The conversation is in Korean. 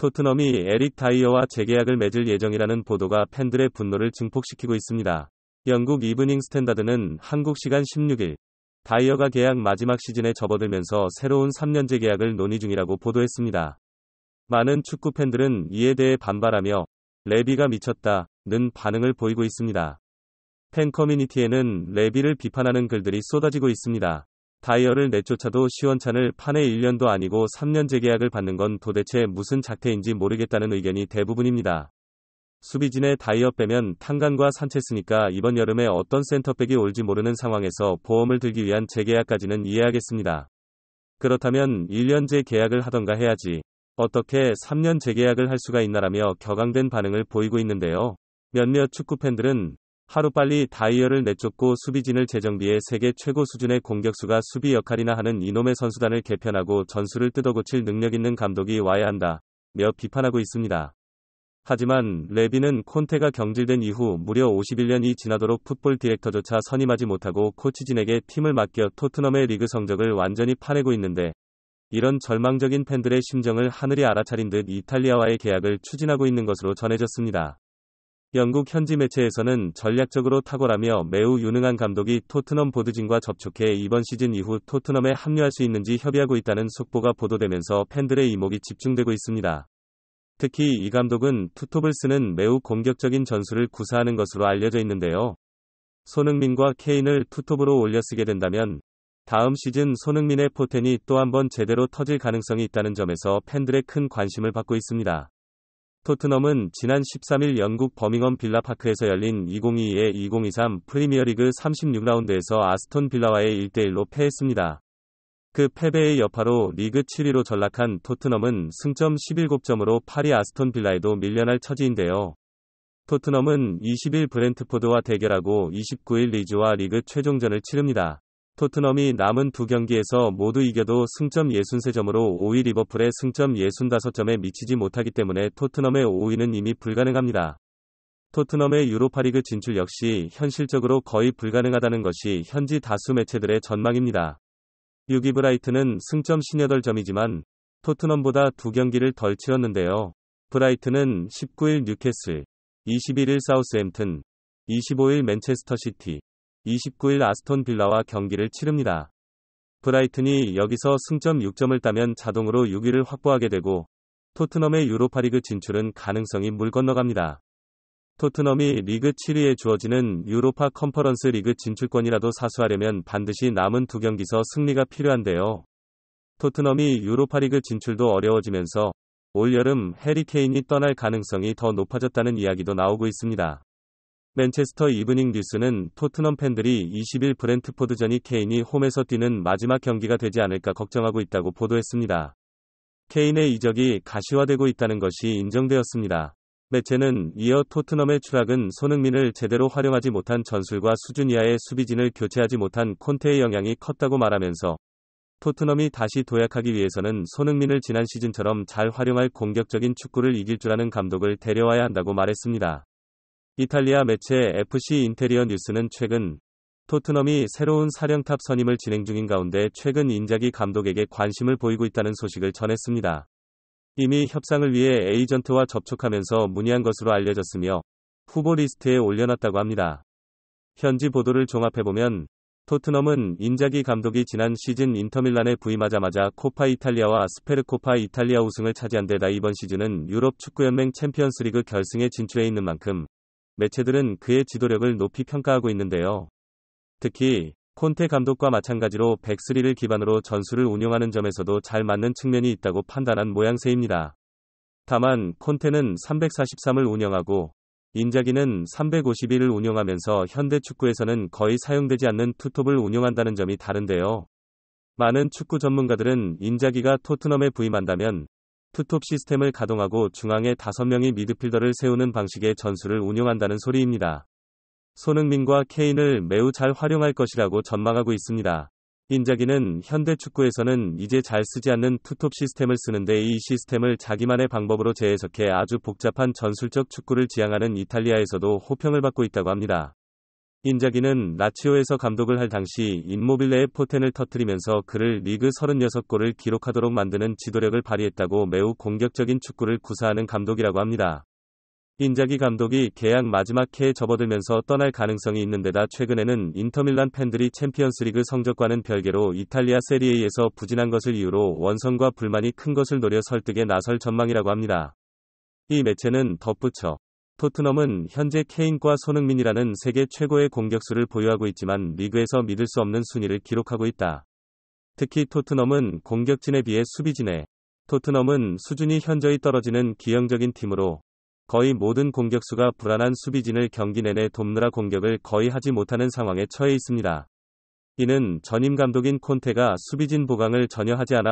토트넘이 에릭 다이어와 재계약을 맺을 예정이라는 보도가 팬들의 분노를 증폭시키고 있습니다. 영국 이브닝 스탠다드는 한국 시간 16일 다이어가 계약 마지막 시즌에 접어들면서 새로운 3년제 계약을 논의 중이라고 보도했습니다. 많은 축구 팬들은 이에 대해 반발하며 레비가 미쳤다는 반응을 보이고 있습니다. 팬 커뮤니티에는 레비를 비판하는 글들이 쏟아지고 있습니다. 다이어를 내쫓아도 시원찮을 판에 1년도 아니고 3년 재계약을 받는 건 도대체 무슨 작태인지 모르겠다는 의견이 대부분입니다. 수비진에 다이어 빼면 탕간과 산체스니까 이번 여름에 어떤 센터백이 올지 모르는 상황에서 보험을 들기 위한 재계약까지는 이해하겠습니다. 그렇다면 1년제 계약을 하던가 해야지. 어떻게 3년 재계약을 할 수가 있나라며 격앙된 반응을 보이고 있는데요. 몇몇 축구 팬들은 하루빨리 다이어를 내쫓고 수비진을 재정비해 세계 최고 수준의 공격수가 수비 역할이나 하는 이놈의 선수단을 개편하고 전술을 뜯어고칠 능력 있는 감독이 와야 한다며 비판하고 있습니다. 하지만 레비는 콘테가 경질된 이후 무려 51년이 지나도록 풋볼 디렉터조차 선임하지 못하고 코치진에게 팀을 맡겨 토트넘의 리그 성적을 완전히 파내고 있는데 이런 절망적인 팬들의 심정을 하늘이 알아차린 듯 이탈리아와의 계약을 추진하고 있는 것으로 전해졌습니다. 영국 현지 매체에서는 전략적으로 탁월하며 매우 유능한 감독이 토트넘 보드진과 접촉해 이번 시즌 이후 토트넘에 합류할 수 있는지 협의하고 있다는 속보가 보도되면서 팬들의 이목이 집중되고 있습니다. 특히 이 감독은 투톱을 쓰는 매우 공격적인 전술을 구사하는 것으로 알려져 있는데요. 손흥민과 케인을 투톱으로 올려쓰게 된다면 다음 시즌 손흥민의 포텐이 또 한 번 제대로 터질 가능성이 있다는 점에서 팬들의 큰 관심을 받고 있습니다. 토트넘은 지난 13일 영국 버밍엄 빌라파크에서 열린 2022-2023 프리미어리그 36라운드에서 아스톤 빌라와의 1대1로 패했습니다. 그 패배의 여파로 리그 7위로 전락한 토트넘은 승점 11곱점으로 8위 아스톤 빌라에도 밀려날 처지인데요. 토트넘은 20일 브렌트포드와 대결하고 29일 리즈와 리그 최종전을 치릅니다. 토트넘이 남은 두 경기에서 모두 이겨도 승점 63점으로 5위 리버풀의 승점 65점에 미치지 못하기 때문에 토트넘의 5위는 이미 불가능합니다. 토트넘의 유로파리그 진출 역시 현실적으로 거의 불가능하다는 것이 현지 다수 매체들의 전망입니다. 6위 브라이튼은 승점 58점이지만 토트넘보다 두 경기를 덜 치렀는데요. 브라이튼은 19일 뉴캐슬, 21일 사우스햄튼, 25일 맨체스터 시티, 29일 아스톤 빌라와 경기를 치릅니다. 브라이튼이 여기서 승점 6점을 따면 자동으로 6위를 확보하게 되고 토트넘의 유로파리그 진출은 가능성이 물 건너갑니다. 토트넘이 리그 7위에 주어지는 유로파 컨퍼런스 리그 진출권이라도 사수하려면 반드시 남은 두 경기서 승리가 필요한데요. 토트넘이 유로파리그 진출도 어려워지면서 올여름 해리 케인이 떠날 가능성이 더 높아졌다는 이야기도 나오고 있습니다. 맨체스터 이브닝 뉴스는 토트넘 팬들이 20일 브렌트포드전이 케인이 홈에서 뛰는 마지막 경기가 되지 않을까 걱정하고 있다고 보도했습니다. 케인의 이적이 가시화되고 있다는 것이 인정되었습니다. 매체는 이어 토트넘의 추락은 손흥민을 제대로 활용하지 못한 전술과 수준 이하의 수비진을 교체하지 못한 콘테의 영향이 컸다고 말하면서 토트넘이 다시 도약하기 위해서는 손흥민을 지난 시즌처럼 잘 활용할 공격적인 축구를 이길 줄 아는 감독을 데려와야 한다고 말했습니다. 이탈리아 매체 FC 인테리어 뉴스는 최근 토트넘이 새로운 사령탑 선임을 진행 중인 가운데 최근 인자기 감독에게 관심을 보이고 있다는 소식을 전했습니다. 이미 협상을 위해 에이전트와 접촉하면서 문의한 것으로 알려졌으며 후보 리스트에 올려놨다고 합니다. 현지 보도를 종합해보면 토트넘은 인자기 감독이 지난 시즌 인터밀란에 부임하자마자 코파 이탈리아와 스페르코파 이탈리아 우승을 차지한 데다 이번 시즌은 유럽 축구연맹 챔피언스리그 결승에 진출해 있는 만큼 매체들은 그의 지도력을 높이 평가하고 있는데요. 특히 콘테 감독과 마찬가지로 백스리를 기반으로 전술을 운영하는 점에서도 잘 맞는 측면이 있다고 판단한 모양새입니다. 다만 콘테는 343을 운영하고 인자기는 351을 운영하면서 현대 축구에서는 거의 사용되지 않는 투톱을 운영한다는 점이 다른데요. 많은 축구 전문가들은 인자기가 토트넘에 부임한다면 투톱 시스템을 가동하고 중앙에 5명의 미드필더를 세우는 방식의 전술을 운용한다는 소리입니다. 손흥민과 케인을 매우 잘 활용할 것이라고 전망하고 있습니다. 인자기는 현대 축구에서는 이제 잘 쓰지 않는 투톱 시스템을 쓰는데 이 시스템을 자기만의 방법으로 재해석해 아주 복잡한 전술적 축구를 지향하는 이탈리아에서도 호평을 받고 있다고 합니다. 인자기는 라치오에서 감독을 할 당시 임모빌레의 포텐을 터뜨리면서 그를 리그 36골을 기록하도록 만드는 지도력을 발휘했다고 매우 공격적인 축구를 구사하는 감독이라고 합니다. 인자기 감독이 계약 마지막 해에 접어들면서 떠날 가능성이 있는 데다 최근에는 인터밀란 팬들이 챔피언스리그 성적과는 별개로 이탈리아 세리에에서 부진한 것을 이유로 원성과 불만이 큰 것을 노려 설득에 나설 전망이라고 합니다. 이 매체는 덧붙여 토트넘은 현재 케인과 손흥민이라는 세계 최고의 공격수를 보유하고 있지만 리그에서 믿을 수 없는 순위를 기록하고 있다. 특히 토트넘은 공격진에 비해 수비진에 토트넘은 수준이 현저히 떨어지는 기형적인 팀으로 거의 모든 공격수가 불안한 수비진을 경기 내내 돕느라 공격을 거의 하지 못하는 상황에 처해 있습니다. 이는 전임 감독인 콘테가 수비진 보강을 전혀 하지 않아